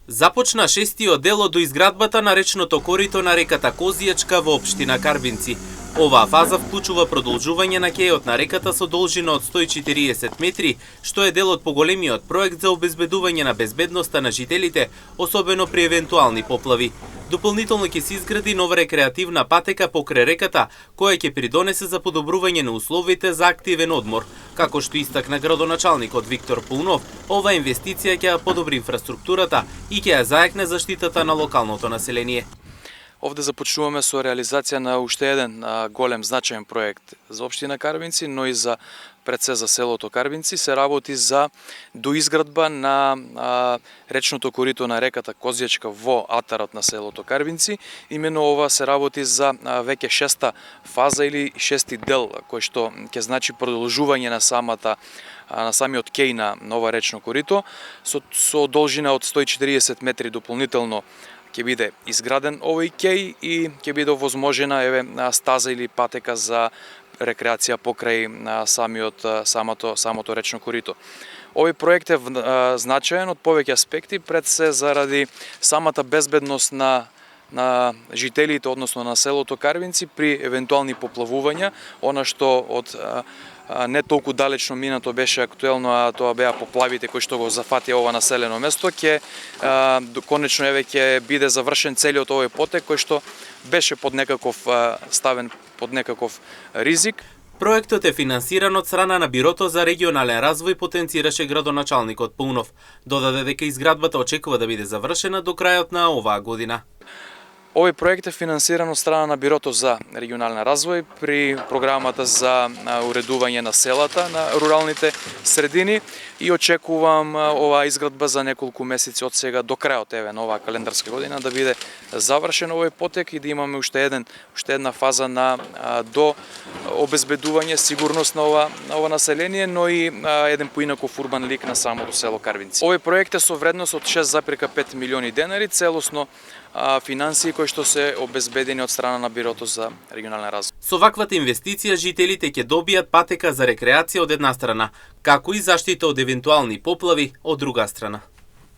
Започна шестиот дел од доизградбата на речното корито на реката Козијачка во општина Карбинци. Оваа фаза вклучува продолжување на кејот на реката со должина од 140 метри, што е дел од поголемиот проект за обезбедување на безбедноста на жителите, особено при евентуални поплави. Дополнително ќе се изгради нова рекреативна патека покрај реката, која ќе придонесе за подобрување на условите за активен одмор. Како што истакна градоначалникот Виктор Паунов, ова инвестиција ќе ја подобри инфраструктурата и ќе ја зајакне заштитата на локалното население. Овде започнуваме со реализација на уште еден голем значаен проект за општина Карбинци, но и за пред се за селото Карбинци. Се работи за доизградба на речното корито на реката Козијачка во атарот на селото Карбинци. Имено ова се работи за веќе шеста фаза или шести дел, кој што ќе значи продолжување на самиот кеј на нова речно корито со должина од 140 метри дополнително ќе биде изграден овој кеј и ќе биде овозможена стаза или патека за рекреација покрај самото речно корито. Овој проект е значаен од повеќе аспекти, пред се заради самата безбедност на жителите, односно на селото Карбинци при евентуални поплавувања, она што од не толку далечно минато беше актуелно, а тоа беа поплавите кои што го зафатија ова населено место, конечно ќе биде завршен целиот овој потек кој што беше ставен под некаков ризик. Проектот е финансиран од страна на Бирото за регионален развој, потенцираше градоначалникот Паунов. Додаде дека изградбата очекува да биде завршена до крајот на оваа година. Овој проект е финансиран од страна на Бирото за регионален развој при програмата за уредување на селата, на руралните средини и очекувам оваа изградба за неколку месеци од сега до крајот на оваа календарска година да биде завршен овој потек и да имаме уште една фаза до обезбедување сигурност на ова население, но и еден поинаков урбан лик на самото село Карбинци. Овој проект е со вредност од 6,5 милиони денари, целосно финансии кои што се обезбедени од страна на Бирото за регионален развој. Со ваквата инвестиција жителите ќе добијат патека за рекреација од една страна, како и заштита од евентуални поплави од друга страна.